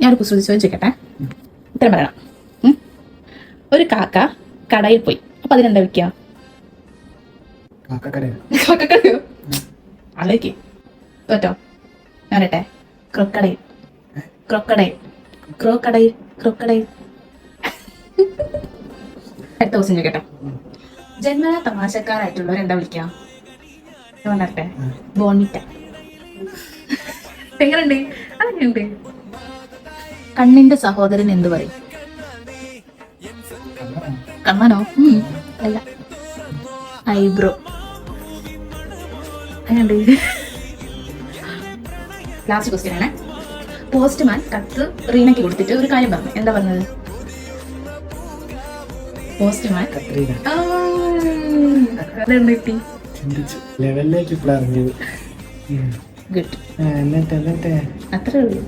ഞാനൊരു കുസൃതി ചോദിച്ചോട്ടെ, ഉത്തരം പറയണം. ഒരു കാക്ക കടയിൽ പോയി, അപ്പൊ അതിനെന്താ വിളിക്കുക? കാക്കക്കടയോ? ആലോചിക്ക്. തോറ്റോ? ഞാൻ പറയട്ടെ, ക്രൊക്കഡൈൽ. Crocodile crocodile crocodile. അടുത്ത ദിവസം ചോദിക്കട്ടെ, ജന്മന തമാശക്കാരായിട്ടുള്ളവർ എന്താ വിളിക്കാം? പറഞ്ഞെ, ബോണിറ്റ. എങ്ങനെയുണ്ട്? അങ്ങനെയുണ്ട്. കണ്ണിന്റെ സഹോദരൻ എന്ത് പറയും? കണ്ണനോ? അല്ല, ഐബ്രോ. അങ്ങനെയുണ്ട്. ലാസ്റ്റ് ക്വസ്റ്റ്യൻ ആണ്. പോസ്റ്റ്മാൻ കത്ത് റീനയ്ക്ക് കൊടുത്തിട്ട് ഒരു കാര്യം പറഞ്ഞു. എന്താ പറഞ്ഞത്? Postman good. അത്രേ ഉള്ളൂ.